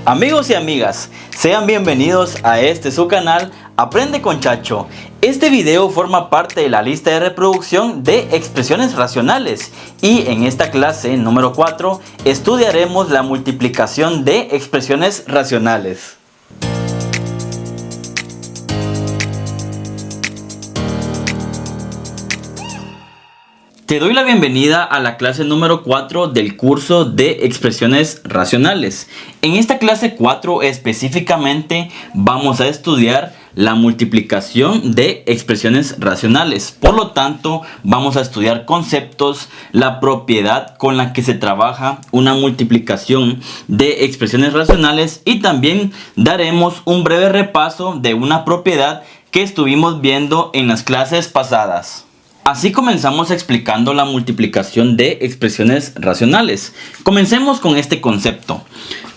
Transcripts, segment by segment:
Amigos y amigas, sean bienvenidos a su canal Aprende con Chacho. Este video forma parte de la lista de reproducción de expresiones racionales y en esta clase número 4 estudiaremos la multiplicación de expresiones racionales. Te doy la bienvenida a la clase número 4 del curso de expresiones racionales. En esta clase 4 específicamente vamos a estudiar la multiplicación de expresiones racionales. Por lo tanto, vamos a estudiar conceptos, la propiedad con la que se trabaja una multiplicación de expresiones racionales y también daremos un breve repaso de una propiedad que estuvimos viendo en las clases pasadas. Así comenzamos explicando la multiplicación de expresiones racionales. Comencemos con este concepto.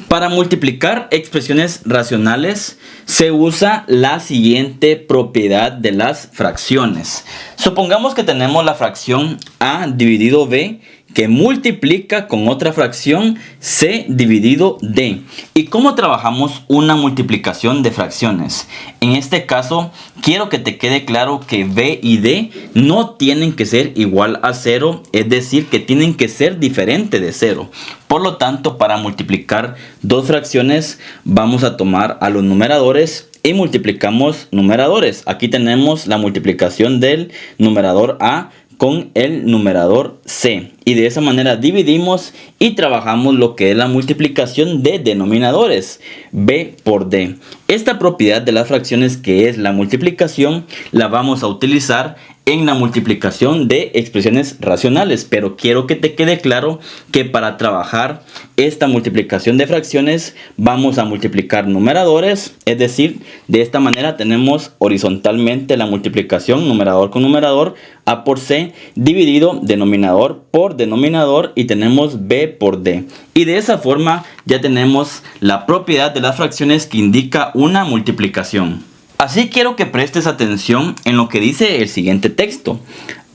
Para multiplicar expresiones racionales se usa la siguiente propiedad de las fracciones. Supongamos que tenemos la fracción a dividido b que multiplica con otra fracción c dividido d. ¿Y cómo trabajamos una multiplicación de fracciones? En este caso, quiero que te quede claro que b y d no tienen que ser igual a 0, es decir, que tienen que ser diferentes de 0. Por lo tanto, para multiplicar dos fracciones, vamos a tomar a los numeradores y multiplicamos numeradores. Aquí tenemos la multiplicación del numerador a con el numerador c. Y de esa manera dividimos y trabajamos lo que es la multiplicación de denominadores, b por d. Esta propiedad de las fracciones, que es la multiplicación, la vamos a utilizar en la multiplicación de expresiones racionales, pero quiero que te quede claro que para trabajar esta multiplicación de fracciones vamos a multiplicar numeradores, es decir, de esta manera tenemos horizontalmente la multiplicación numerador con numerador, a por c dividido denominador por denominador y tenemos b por d. Y de esa forma ya tenemos la propiedad de las fracciones que indica una multiplicación. Así quiero que prestes atención en lo que dice el siguiente texto.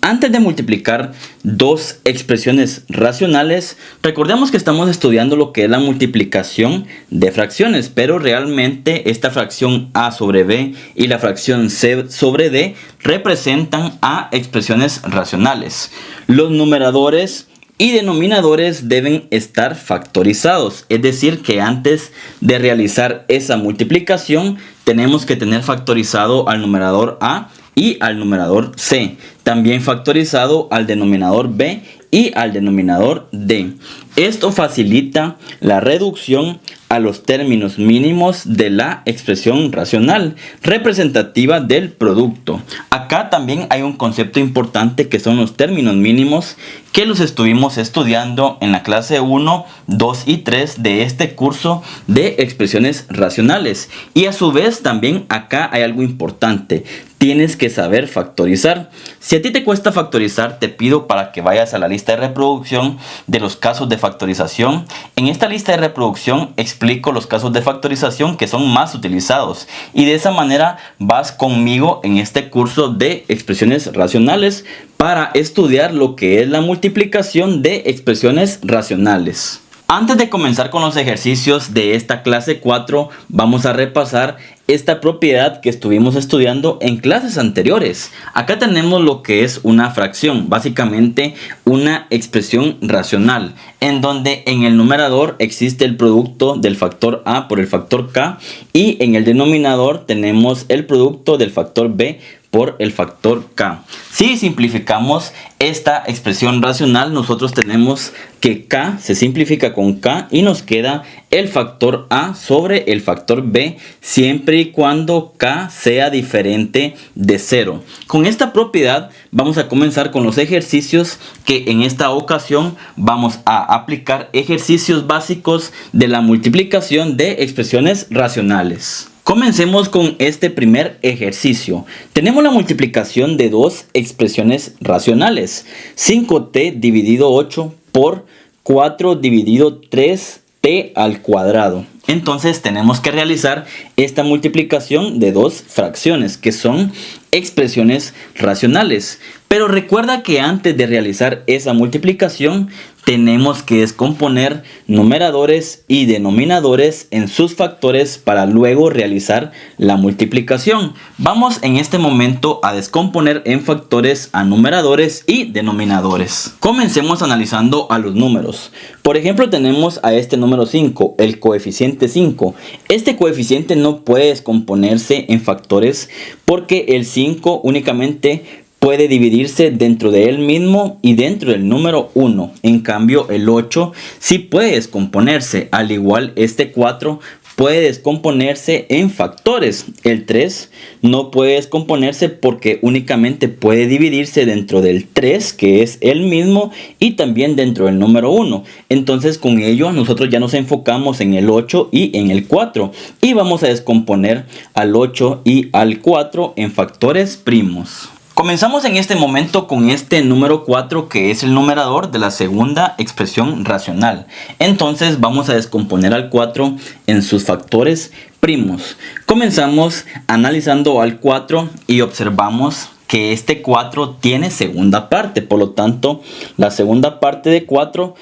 Antes de multiplicar dos expresiones racionales, recordemos que estamos estudiando lo que es la multiplicación de fracciones, pero realmente esta fracción a sobre b y la fracción c sobre d representan a expresiones racionales. Los numeradores y denominadores deben estar factorizados, es decir, que antes de realizar esa multiplicación tenemos que tener factorizado al numerador a y al numerador c, también factorizado al denominador b y al denominador d. Esto facilita la reducción a los términos mínimos de la expresión racional representativa del producto. Acá también hay un concepto importante que son los términos mínimos, que los estuvimos estudiando en la clase 1, 2 y 3 de este curso de expresiones racionales. Y a su vez también acá hay algo importante. Tienes que saber factorizar. Si a ti te cuesta factorizar, te pido para que vayas a la lista de reproducción de los casos de factorización. En esta lista de reproducción explico los casos de factorización que son más utilizados. Y de esa manera vas conmigo en este curso de expresiones racionales para estudiar lo que es la multiplicación de expresiones racionales. Antes de comenzar con los ejercicios de esta clase 4, vamos a repasar esta propiedad que estuvimos estudiando en clases anteriores. Acá tenemos lo que es una fracción, básicamente una expresión racional, en donde en el numerador existe el producto del factor a por el factor k y en el denominador tenemos el producto del factor b por el factor k. Si simplificamos esta expresión racional, nosotros tenemos que k se simplifica con k y nos queda el factor a sobre el factor b siempre y cuando k sea diferente de 0. Con esta propiedad vamos a comenzar con los ejercicios, que en esta ocasión vamos a aplicar ejercicios básicos de la multiplicación de expresiones racionales. Comencemos con este primer ejercicio. Tenemos la multiplicación de dos expresiones racionales. 5t dividido 8 por 4 dividido 3t al cuadrado. Entonces tenemos que realizar esta multiplicación de dos fracciones que son expresiones racionales. Pero recuerda que antes de realizar esa multiplicación tenemos que descomponer numeradores y denominadores en sus factores para luego realizar la multiplicación. Vamos en este momento a descomponer en factores a numeradores y denominadores. Comencemos analizando a los números. Por ejemplo, tenemos a este número 5, el coeficiente 5. Este coeficiente no puede descomponerse en factores porque el 5 únicamente puede dividirse dentro de él mismo y dentro del número 1. En cambio, el 8 sí puede descomponerse. Al igual, este 4 puede descomponerse en factores. El 3 no puede descomponerse porque únicamente puede dividirse dentro del 3, que es el mismo, y también dentro del número 1. Entonces, con ello, nosotros ya nos enfocamos en el 8 y en el 4. Y vamos a descomponer al 8 y al 4 en factores primos. Comenzamos en este momento con este número 4, que es el numerador de la segunda expresión racional. Entonces vamos a descomponer al 4 en sus factores primos. Comenzamos analizando al 4 y observamos que este 4 tiene segunda parte. Por lo tanto, la segunda parte de 4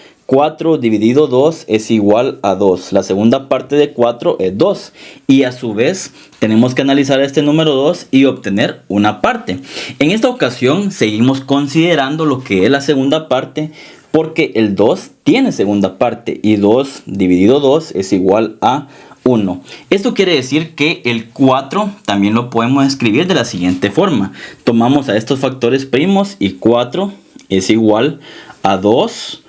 dividido 2 es igual a 2. La segunda parte de 4 es 2. Y a su vez tenemos que analizar este número 2 y obtener una parte. En esta ocasión seguimos considerando lo que es la segunda parte, porque el 2 tiene segunda parte y 2 dividido 2 es igual a 1. Esto quiere decir que el 4 también lo podemos escribir de la siguiente forma. Tomamos a estos factores primos y 4 es igual a 2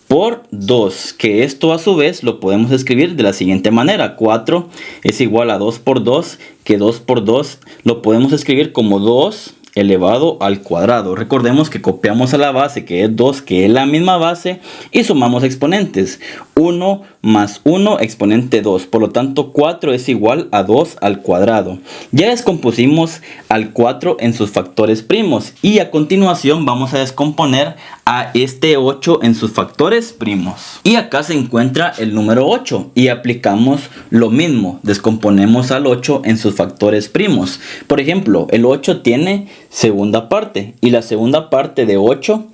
por 2, que esto a su vez lo podemos escribir de la siguiente manera. 4 es igual a 2 por 2, que 2 por 2 lo podemos escribir como 2 elevado al cuadrado. Recordemos que copiamos a la base, que es 2, que es la misma base, y sumamos exponentes. 1 más 1 exponente 2. Por lo tanto, 4 es igual a 2 al cuadrado. Ya descompusimos al 4 en sus factores primos. Y a continuación vamos a descomponer a este 8 en sus factores primos. Y acá se encuentra el número 8. Y aplicamos lo mismo. Descomponemos al 8 en sus factores primos. Por ejemplo, el 8 tiene segunda parte. Y la segunda parte de 8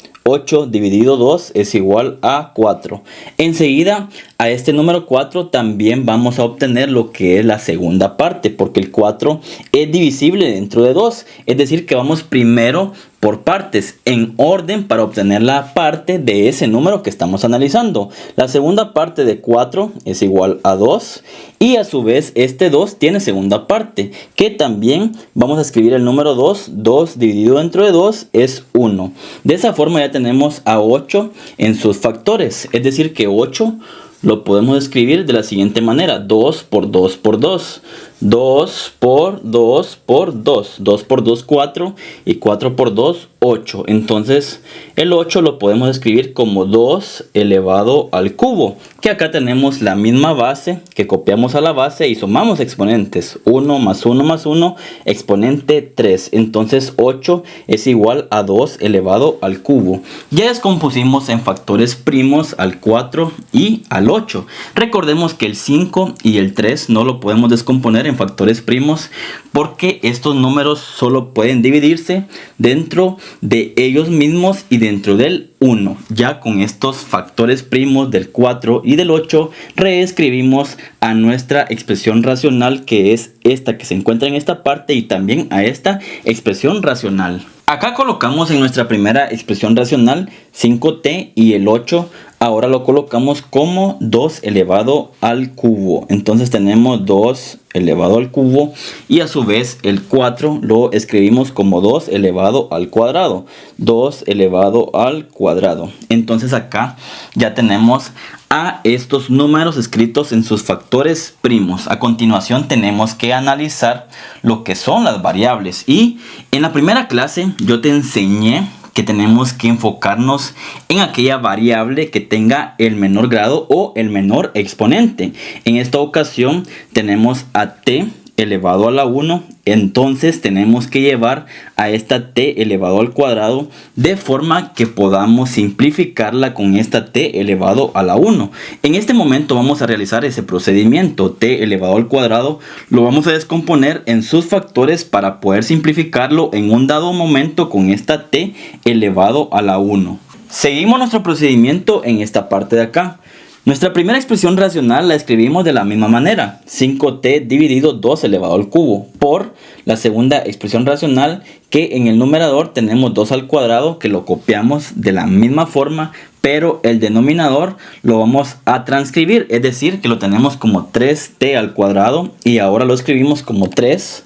dividido 2 es igual a 4. Enseguida, a este número 4 también vamos a obtener lo que es la segunda parte, porque el 4 es divisible dentro de 2. Es decir, que vamos primero por partes, en orden, para obtener la parte de ese número que estamos analizando. La segunda parte de 4 es igual a 2. Y a su vez, este 2 tiene segunda parte, que también vamos a escribir el número 2. 2 dividido dentro de 2 es 1. De esa forma ya tenemos a 8 en sus factores. Es decir, que 8 lo podemos escribir de la siguiente manera. 2 por 2 por 2. 2 por 2 por 2. 2 por 2, 4. Y 4 por 2, 8. Entonces, el 8 lo podemos escribir como 2 elevado al cubo. Que acá tenemos la misma base, que copiamos a la base y sumamos exponentes. 1 más 1 más 1, exponente 3. Entonces, 8 es igual a 2 elevado al cubo. Ya descompusimos en factores primos al 4 y al 8. Recordemos que el 5 y el 3 no lo podemos descomponer en factores primos, porque estos números solo pueden dividirse dentro de ellos mismos y dentro del 1. Ya con estos factores primos del 4 y del 8 reescribimos a nuestra expresión racional, que es esta que se encuentra en esta parte, y también a esta expresión racional. Acá colocamos en nuestra primera expresión racional 5t, y el 8 ahora lo colocamos como 2 elevado al cubo. Entonces tenemos 2 elevado al cubo, y a su vez el 4 lo escribimos como 2 elevado al cuadrado. 2 elevado al cuadrado. Entonces acá ya tenemos a estos números escritos en sus factores primos. A continuación tenemos que analizar lo que son las variables. Y en la primera clase yo te enseñé que tenemos que enfocarnos en aquella variable que tenga el menor grado o el menor exponente. En esta ocasión tenemos a t elevado a la 1, entonces tenemos que llevar a esta t elevado al cuadrado de forma que podamos simplificarla con esta t elevado a la 1. En este momento vamos a realizar ese procedimiento. T elevado al cuadrado lo vamos a descomponer en sus factores para poder simplificarlo en un dado momento con esta t elevado a la 1. Seguimos nuestro procedimiento en esta parte de acá. Nuestra primera expresión racional la escribimos de la misma manera, 5t dividido 2 elevado al cubo, por la segunda expresión racional que en el numerador tenemos 2 al cuadrado, que lo copiamos de la misma forma, pero el denominador lo vamos a transcribir, es decir, que lo tenemos como 3t al cuadrado y ahora lo escribimos como 3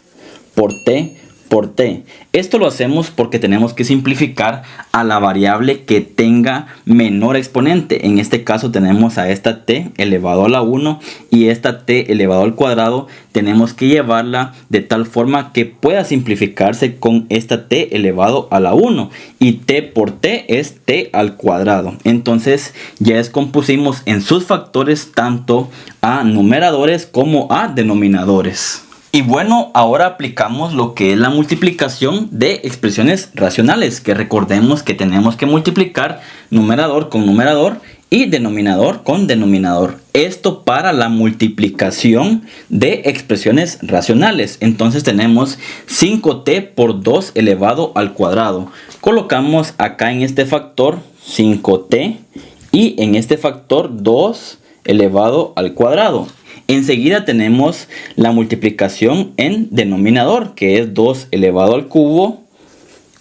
por t por t. Esto lo hacemos porque tenemos que simplificar a la variable que tenga menor exponente. En este caso tenemos a esta t elevado a la 1 y esta t elevado al cuadrado. Tenemos que llevarla de tal forma que pueda simplificarse con esta t elevado a la 1. Y t por t es t al cuadrado. Entonces ya descompusimos en sus factores tanto a numeradores como a denominadores. Y bueno, ahora aplicamos lo que es la multiplicación de expresiones racionales, que recordemos que tenemos que multiplicar numerador con numerador y denominador con denominador. Esto para la multiplicación de expresiones racionales. Entonces tenemos 5t por 2 elevado al cuadrado. Colocamos acá en este factor 5t y en este factor 2 elevado al cuadrado. Enseguida tenemos la multiplicación en denominador, que es 2 elevado al cubo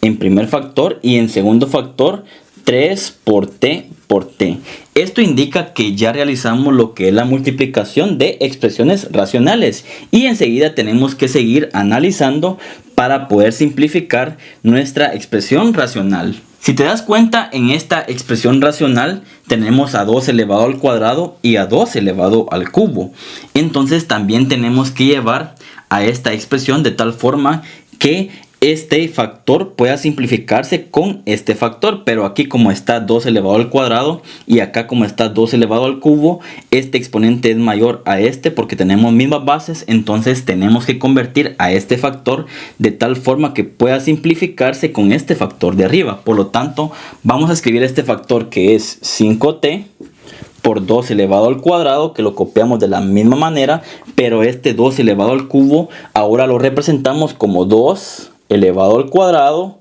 en primer factor y en segundo factor 3 por t por t. Esto indica que ya realizamos lo que es la multiplicación de expresiones racionales y enseguida tenemos que seguir analizando para poder simplificar nuestra expresión racional. Si te das cuenta, en esta expresión racional tenemos a 2 elevado al cuadrado y a 2 elevado al cubo. Entonces también tenemos que llevar a esta expresión de tal forma que este factor pueda simplificarse con este factor, pero aquí como está 2 elevado al cuadrado y acá como está 2 elevado al cubo, este exponente es mayor a este porque tenemos mismas bases, entonces tenemos que convertir a este factor de tal forma que pueda simplificarse con este factor de arriba. Por lo tanto, vamos a escribir este factor que es 5t por 2 elevado al cuadrado, que lo copiamos de la misma manera, pero este 2 elevado al cubo ahora lo representamos como 2 elevado al cuadrado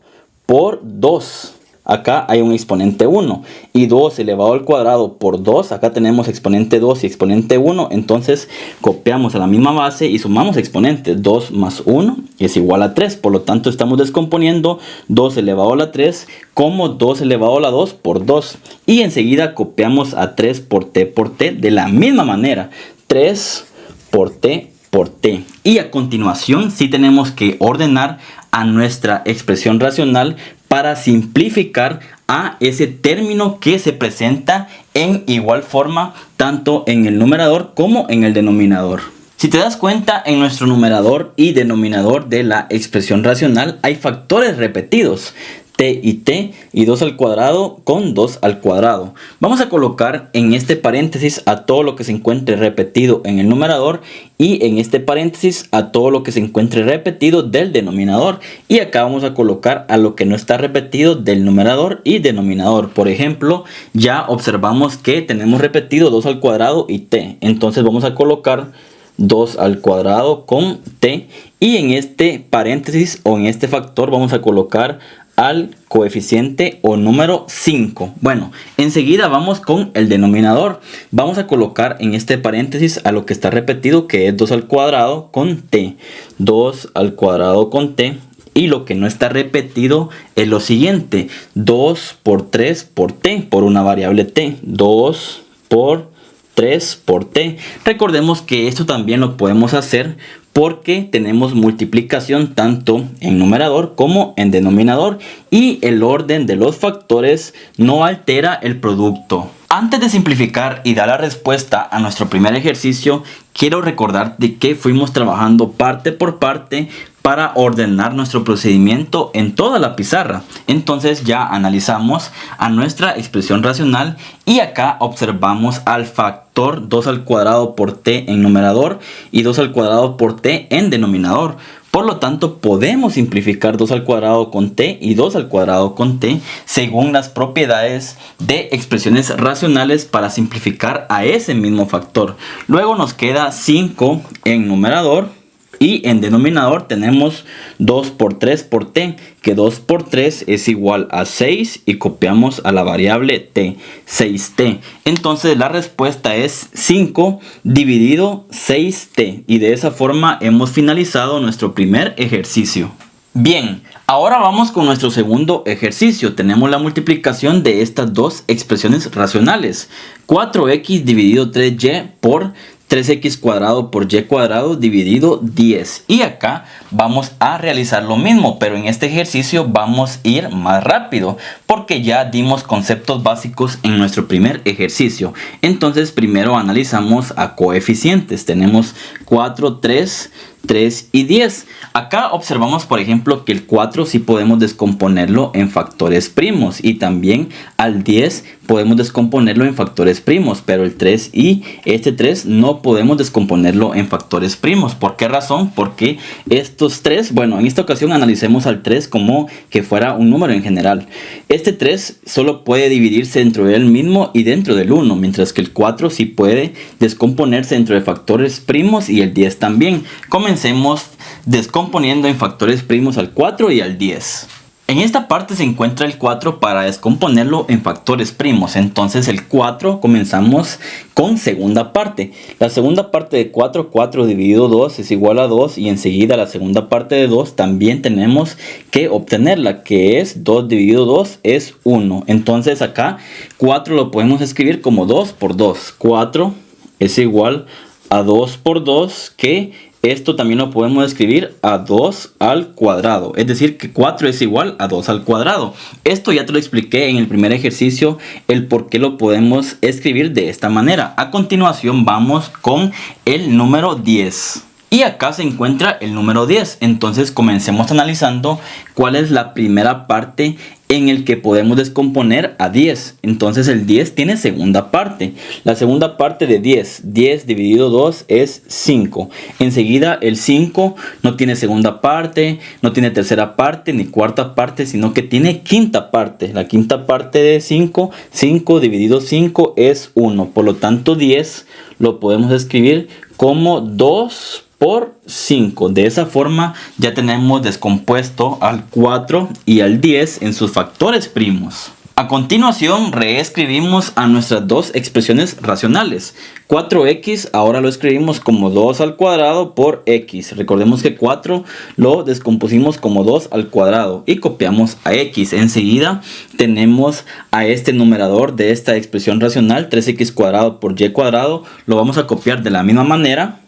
por 2. Acá hay un exponente 1 y 2 elevado al cuadrado por 2. Acá tenemos exponente 2 y exponente 1. Entonces copiamos a la misma base y sumamos exponentes. 2 más 1 es igual a 3. Por lo tanto estamos descomponiendo 2 elevado a la 3 como 2 elevado a la 2 por 2. Y enseguida copiamos a 3 por t de la misma manera. 3 por t por t. Y a continuación sí tenemos que ordenar a nuestra expresión racional para simplificar a ese término que se presenta en igual forma tanto en el numerador como en el denominador. Si te das cuenta, en nuestro numerador y denominador de la expresión racional hay factores repetidos, t y 2 al cuadrado con 2 al cuadrado. Vamos a colocar en este paréntesis a todo lo que se encuentre repetido en el numerador y en este paréntesis a todo lo que se encuentre repetido del denominador. Y acá vamos a colocar a lo que no está repetido del numerador y denominador. Por ejemplo, ya observamos que tenemos repetido 2 al cuadrado y t. Entonces vamos a colocar 2 al cuadrado con t y en este paréntesis o en este factor vamos a colocar al coeficiente o número 5. Bueno, enseguida vamos con el denominador. Vamos a colocar en este paréntesis a lo que está repetido, que es 2 al cuadrado con t. 2 al cuadrado con t. Y lo que no está repetido es lo siguiente. 2 por 3 por t, por una variable t. 2 por 3 por t. Recordemos que esto también lo podemos hacer porque tenemos multiplicación tanto en numerador como en denominador y el orden de los factores no altera el producto. Antes de simplificar y dar la respuesta a nuestro primer ejercicio, quiero recordar de que fuimos trabajando parte por parte para ordenar nuestro procedimiento en toda la pizarra. Entonces ya analizamos a nuestra expresión racional y acá observamos al factor 2 al cuadrado por t en numerador y 2 al cuadrado por t en denominador. Por lo tanto, podemos simplificar 2 al cuadrado con t y 2 al cuadrado con t según las propiedades de expresiones racionales para simplificar a ese mismo factor. Luego nos queda 5 en numerador Y en denominador tenemos 2 por 3 por t, que 2 por 3 es igual a 6 y copiamos a la variable t, 6t. Entonces la respuesta es 5 dividido 6t. Y de esa forma hemos finalizado nuestro primer ejercicio. Bien, ahora vamos con nuestro segundo ejercicio. Tenemos la multiplicación de estas dos expresiones racionales. 4x dividido 3y por 3x cuadrado por y cuadrado dividido 10. Y acá vamos a realizar lo mismo, pero en este ejercicio vamos a ir más rápido porque ya dimos conceptos básicos en nuestro primer ejercicio. Entonces primero analizamos a coeficientes. Tenemos 4, 3 y 10. Acá observamos, por ejemplo, que el 4 sí podemos descomponerlo en factores primos, y también al 10 podemos descomponerlo en factores primos, pero el 3 y este 3 no podemos descomponerlo en factores primos. ¿Por qué razón? Porque estos 3, bueno, en esta ocasión analicemos al 3 como que fuera un número en general. Este 3 solo puede dividirse dentro del mismo y dentro del 1, mientras que el 4 sí puede descomponerse dentro de factores primos y el 10 también. Comencemos descomponiendo en factores primos al 4 y al 10. En esta parte se encuentra el 4 para descomponerlo en factores primos. Entonces el 4 comenzamos con segunda parte. La segunda parte de 4, 4 dividido 2 es igual a 2. Y enseguida la segunda parte de 2 también tenemos que obtenerla, que es 2 dividido 2 es 1. Entonces acá 4 lo podemos escribir como 2 por 2. 4 es igual a 2 por 2, que esto también lo podemos escribir a 2 al cuadrado. Es decir, que 4 es igual a 2 al cuadrado. Esto ya te lo expliqué en el primer ejercicio, el por qué lo podemos escribir de esta manera. A continuación vamos con el número 10. Y acá se encuentra el número 10. Entonces comencemos analizando cuál es la primera parte en el que podemos descomponer a 10. Entonces el 10 tiene segunda parte. La segunda parte de 10, 10 dividido 2 es 5. Enseguida el 5 no tiene segunda parte, no tiene tercera parte ni cuarta parte, sino que tiene quinta parte. La quinta parte de 5, 5 dividido 5 es 1. Por lo tanto 10 lo podemos escribir como 2 por 5. De esa forma ya tenemos descompuesto al 4 y al 10 en sus factores primos. A continuación reescribimos a nuestras dos expresiones racionales. 4x ahora lo escribimos como 2 al cuadrado por x. Recordemos que 4 lo descompusimos como 2 al cuadrado y copiamos a x. Enseguida tenemos a este numerador de esta expresión racional, 3x cuadrado por y cuadrado. Lo vamos a copiar de la misma manera.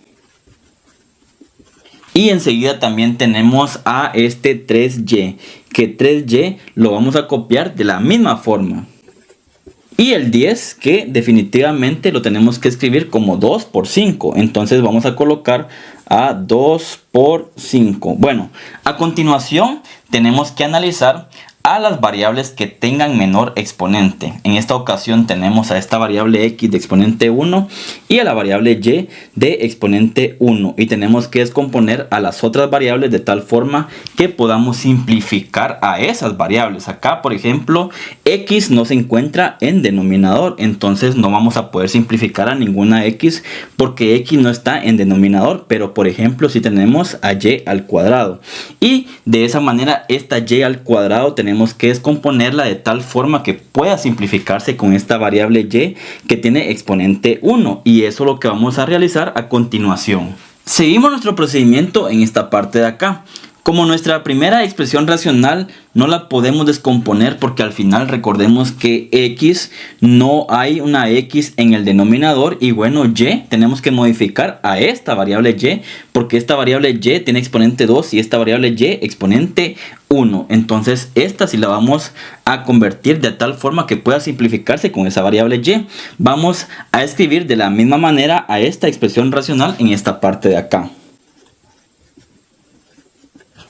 Y enseguida también tenemos a este 3y, que 3y lo vamos a copiar de la misma forma. Y el 10, que definitivamente lo tenemos que escribir como 2 por 5. Entonces vamos a colocar a 2 por 5. Bueno, a continuación tenemos que analizar a las variables que tengan menor exponente. En esta ocasión tenemos a esta variable x de exponente 1 y a la variable y de exponente 1. Y tenemos que descomponer a las otras variables de tal forma que podamos simplificar a esas variables. Acá, por ejemplo, x no se encuentra en denominador. Entonces no vamos a poder simplificar a ninguna x porque x no está en denominador. Pero, por ejemplo, si tenemos a y al cuadrado. Y de esa manera esta y al cuadrado tenemos que descomponerla de tal forma que pueda simplificarse con esta variable y que tiene exponente 1, y eso es lo que vamos a realizar a continuación. Seguimos nuestro procedimiento en esta parte de acá. Como nuestra primera expresión racional no la podemos descomponer porque al final recordemos que x no hay una x en el denominador, y bueno, y tenemos que modificar a esta variable y porque esta variable y tiene exponente 2 y esta variable y exponente 1. Entonces esta sí la vamos a convertir de tal forma que pueda simplificarse con esa variable y. Vamos a escribir de la misma manera a esta expresión racional en esta parte de acá.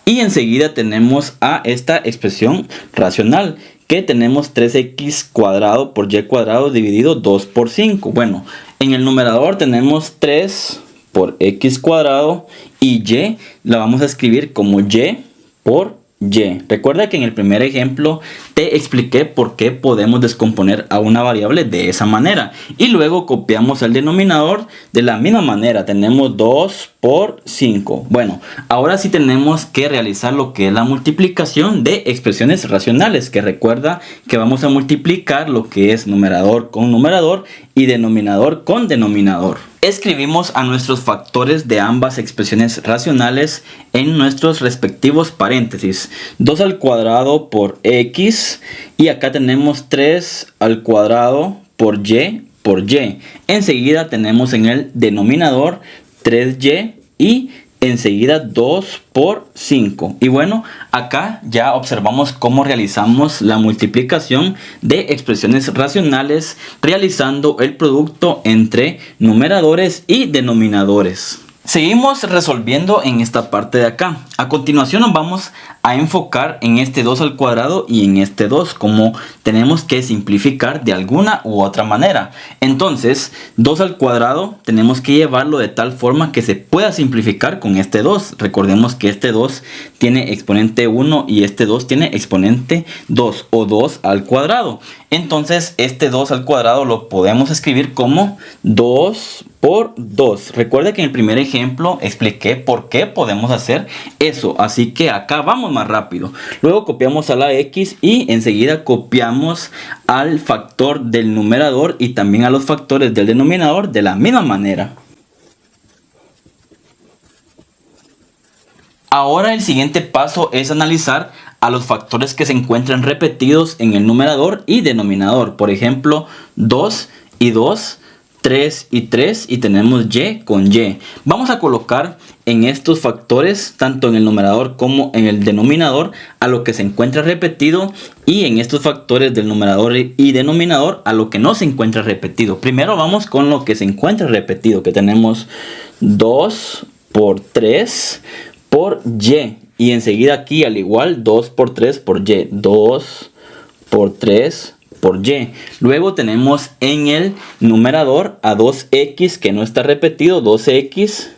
Y enseguida tenemos a esta expresión racional, que tenemos 3x cuadrado por y cuadrado dividido 2 por 5. Bueno, en el numerador tenemos 3 por x cuadrado y y la vamos a escribir como y por y. Recuerda que en el primer ejemplo te expliqué por qué podemos descomponer a una variable de esa manera. Y luego copiamos el denominador de la misma manera. Tenemos 2 por 5. Bueno, ahora sí tenemos que realizar lo que es la multiplicación de expresiones racionales. Que recuerda que vamos a multiplicar lo que es numerador con numerador y denominador con denominador. Escribimos a nuestros factores de ambas expresiones racionales en nuestros respectivos paréntesis. 2 al cuadrado por x y acá tenemos 3 al cuadrado por y. Enseguida tenemos en el denominador 3y y enseguida 2 por 5. Y bueno, acá ya observamos cómo realizamos la multiplicación de expresiones racionales realizando el producto entre numeradores y denominadores. Seguimos resolviendo en esta parte de acá. A continuación nos vamos a enfocar en este 2 al cuadrado y en este 2, como tenemos que simplificar de alguna u otra manera. Entonces, 2 al cuadrado tenemos que llevarlo de tal forma que se pueda simplificar con este 2. Recordemos que este 2 tiene exponente 1 y este 2 tiene exponente 2 o 2 al cuadrado. Entonces, este 2 al cuadrado lo podemos escribir como 2 por 2. Recuerda que en el primer ejemplo expliqué por qué podemos hacer eso. Así que acá vamos más rápido. Luego copiamos a la x y enseguida copiamos al factor del numerador y también a los factores del denominador de la misma manera. Ahora el siguiente paso es analizar a los factores que se encuentran repetidos en el numerador y denominador. Por ejemplo, 2 y 2. 3 y 3 y tenemos y con y. Vamos a colocar en estos factores, tanto en el numerador como en el denominador, a lo que se encuentra repetido y en estos factores del numerador y denominador a lo que no se encuentra repetido. Primero vamos con lo que se encuentra repetido, que tenemos 2 por 3 por y enseguida aquí al igual 2 por 3 por y. 2 por 3 por y. Luego tenemos en el numerador a 2x que no está repetido, 2x.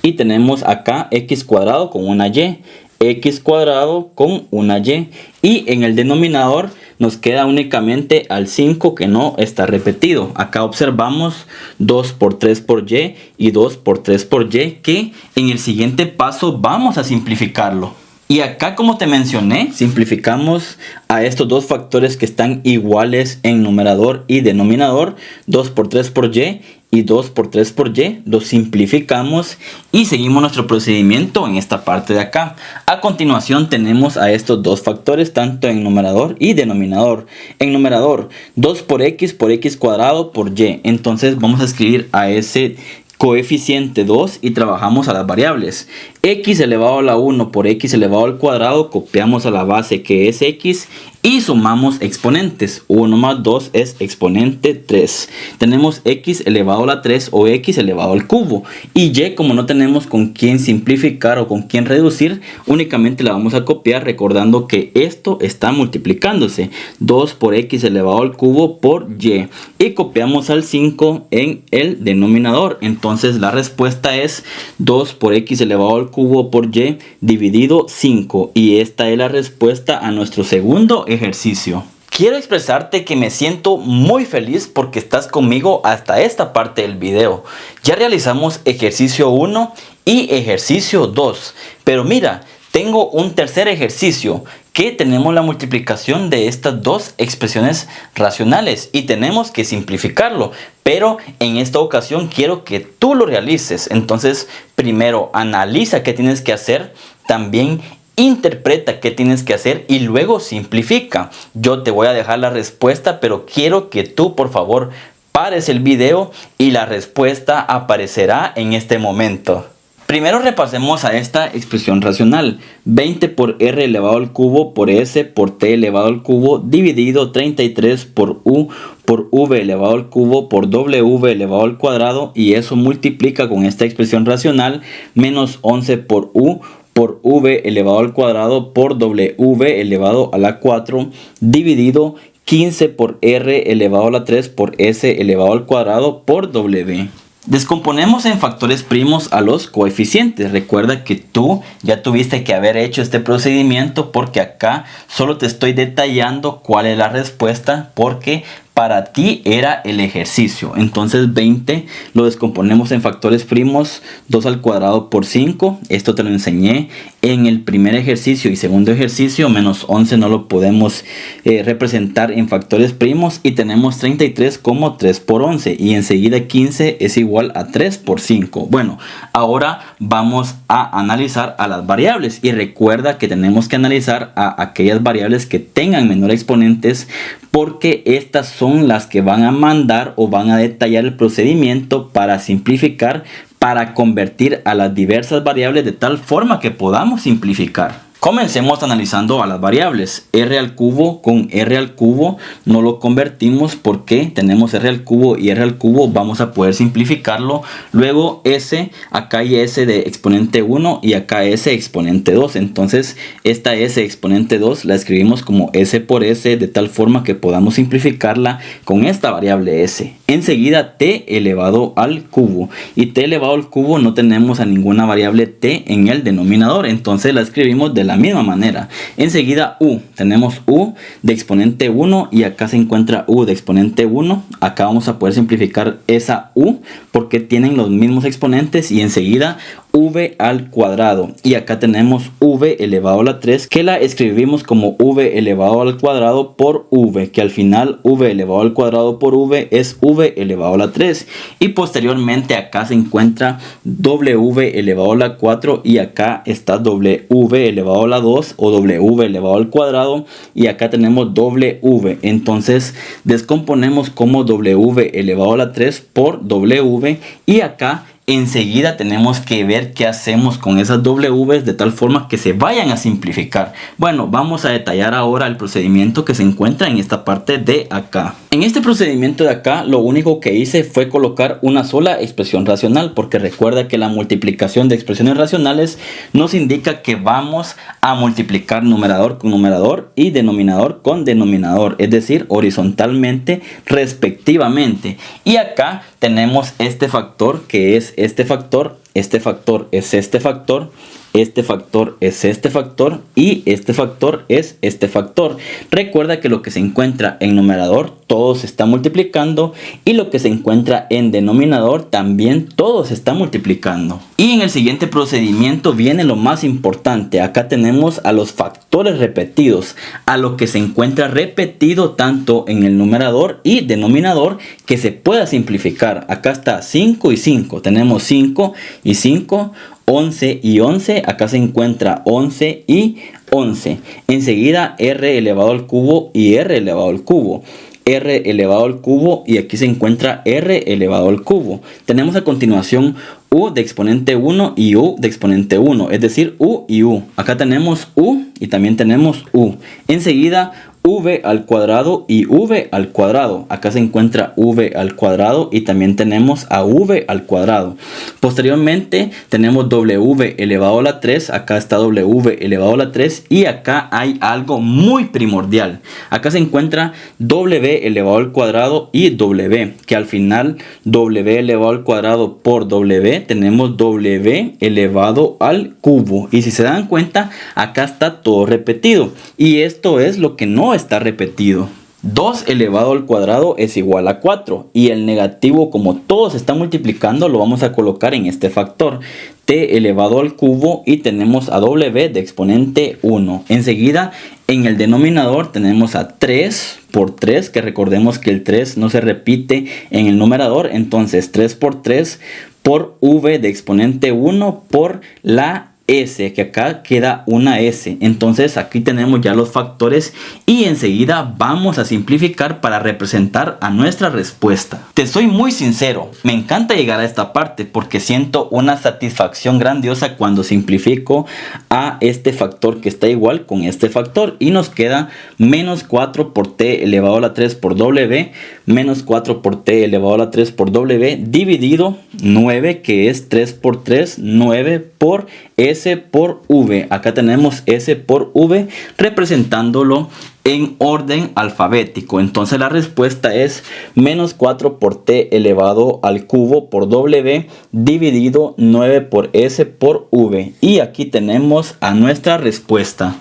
Y tenemos acá x cuadrado con una y. X cuadrado con una y. Y en el denominador nos queda únicamente al 5 que no está repetido. Acá observamos 2 por 3 por y 2 por 3 por y, que en el siguiente paso vamos a simplificarlo. Y acá, como te mencioné, simplificamos a estos dos factores que están iguales en numerador y denominador. 2 por 3 por y 2 por 3 por y. Los simplificamos y seguimos nuestro procedimiento en esta parte de acá. A continuación tenemos a estos dos factores tanto en numerador y denominador. En numerador, 2 por x cuadrado por y. Entonces vamos a escribir a ese coeficiente 2 y trabajamos a las variables. X elevado a la 1 por x elevado al cuadrado, copiamos a la base que es x y sumamos exponentes. 1 más 2 es exponente 3. Tenemos x elevado a la 3 o x elevado al cubo. Y y, como no tenemos con quién simplificar o con quién reducir, únicamente la vamos a copiar recordando que esto está multiplicándose. 2 por x elevado al cubo por y. Y copiamos al 5 en el denominador. Entonces la respuesta es 2 por x elevado al cubo por y dividido 5. Y esta es la respuesta a nuestro segundo ejercicio. Quiero expresarte que me siento muy feliz porque estás conmigo hasta esta parte del video. Ya realizamos ejercicio 1 y ejercicio 2. Pero mira, tengo un tercer ejercicio que tenemos la multiplicación de estas dos expresiones racionales y tenemos que simplificarlo. Pero en esta ocasión quiero que tú lo realices. Entonces, primero analiza qué tienes que hacer, también interpreta qué tienes que hacer y luego simplifica. Yo te voy a dejar la respuesta, pero quiero que tú, por favor, pares el video y la respuesta aparecerá en este momento. Primero repasemos a esta expresión racional. 20 por r elevado al cubo por s por t elevado al cubo dividido 33 por u por v elevado al cubo por w elevado al cuadrado, y eso multiplica con esta expresión racional menos 11 por u por v elevado al cuadrado por w elevado a la 4 dividido 15 por r elevado a la 3 por s elevado al cuadrado por w. Descomponemos en factores primos a los coeficientes. Recuerda que tú ya tuviste que haber hecho este procedimiento porque acá solo te estoy detallando cuál es la respuesta porque para ti era el ejercicio. Entonces 20 lo descomponemos en factores primos, 2 al cuadrado por 5. Esto te lo enseñé en el primer ejercicio y segundo ejercicio. Menos 11 no lo podemos representar en factores primos y tenemos 33 como 3 por 11 y enseguida 15 es igual a 3 por 5. Bueno, ahora vamos a analizar a las variables y recuerda que tenemos que analizar a aquellas variables que tengan menor exponentes porque estas son las que van a mandar o van a detallar el procedimiento para simplificar, para convertir a las diversas variables de tal forma que podamos simplificar. Comencemos analizando a las variables. R al cubo con R al cubo no lo convertimos porque tenemos R al cubo y R al cubo, vamos a poder simplificarlo. Luego S, acá hay S de exponente 1 y acá S exponente 2. Entonces esta S exponente 2 la escribimos como S por S de tal forma que podamos simplificarla con esta variable S. Enseguida t elevado al cubo y t elevado al cubo no tenemos a ninguna variable t en el denominador, entonces la escribimos de la misma manera. Enseguida u, tenemos u de exponente 1 y acá se encuentra u de exponente 1. Acá vamos a poder simplificar esa u porque tienen los mismos exponentes y enseguida v al cuadrado y acá tenemos v elevado a la 3 que la escribimos como v elevado al cuadrado por v, que al final v elevado al cuadrado por v es v elevado a la 3 y posteriormente acá se encuentra w elevado a la 4 y acá está w elevado a la 2 o w elevado al cuadrado y acá tenemos w. Entonces descomponemos como w elevado a la 3 por w y acá enseguida tenemos que ver qué hacemos con esas W's de tal forma que se vayan a simplificar. Bueno, vamos a detallar ahora el procedimiento que se encuentra en esta parte de acá. En este procedimiento de acá, lo único que hice fue colocar una sola expresión racional, porque recuerda que la multiplicación de expresiones racionales nos indica que vamos a multiplicar numerador con numerador y denominador con denominador, es decir, horizontalmente respectivamente. Y acá tenemos este factor que es este factor es este factor, este factor es este factor y este factor es este factor. Recuerda que lo que se encuentra en numerador todo se está multiplicando y lo que se encuentra en denominador también todo se está multiplicando. Y en el siguiente procedimiento viene lo más importante. Acá tenemos a los factores repetidos, a lo que se encuentra repetido tanto en el numerador y denominador que se pueda simplificar. Acá está 5 y 5, tenemos 5 y 5, 11 y 11, acá se encuentra 11 y 11. Enseguida r elevado al cubo y r elevado al cubo. R elevado al cubo y aquí se encuentra r elevado al cubo. Tenemos a continuación u de exponente 1 y u de exponente 1, es decir, u y u. Acá tenemos u y también tenemos u. Enseguida v al cuadrado y v al cuadrado. Acá se encuentra v al cuadrado y también tenemos a v al cuadrado. Posteriormente tenemos w elevado a la 3. Acá está w elevado a la 3 y acá hay algo muy primordial. Acá se encuentra w elevado al cuadrado y w, que al final w elevado al cuadrado por w tenemos w elevado al cubo. Y si se dan cuenta, acá está todo repetido y esto es lo que no está repetido. 2 elevado al cuadrado es igual a 4 y el negativo, como todo se está multiplicando, lo vamos a colocar en este factor t elevado al cubo y tenemos a w de exponente 1. Enseguida en el denominador tenemos a 3 por 3, que recordemos que el 3 no se repite en el numerador, entonces 3 por 3 por v de exponente 1 por la S, que acá queda una S. Entonces aquí tenemos ya los factores y enseguida vamos a simplificar para representar a nuestra respuesta. Te soy muy sincero, me encanta llegar a esta parte porque siento una satisfacción grandiosa cuando simplifico a este factor que está igual con este factor y nos queda menos 4 por t elevado a la 3 por w menos 4 por t elevado a la 3 por w dividido 9, que es 3 por 3, 9 por s por v. Acá tenemos s por v representándolo en orden alfabético. Entonces la respuesta es menos 4 por t elevado al cubo por w dividido 9 por s por v. Y aquí tenemos a nuestra respuesta.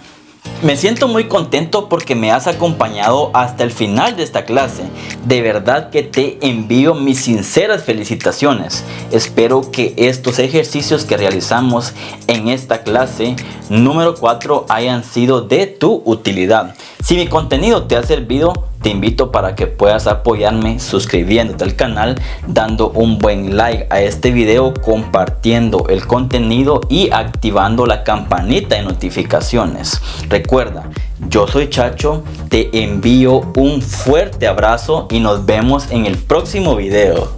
Me siento muy contento porque me has acompañado hasta el final de esta clase. De verdad que te envío mis sinceras felicitaciones. Espero que estos ejercicios que realizamos en esta clase número 4 hayan sido de tu utilidad. Si mi contenido te ha servido, te invito para que puedas apoyarme suscribiéndote al canal, dando un buen like a este video, compartiendo el contenido y activando la campanita de notificaciones. Recuerda, yo soy Chacho, te envío un fuerte abrazo y nos vemos en el próximo video.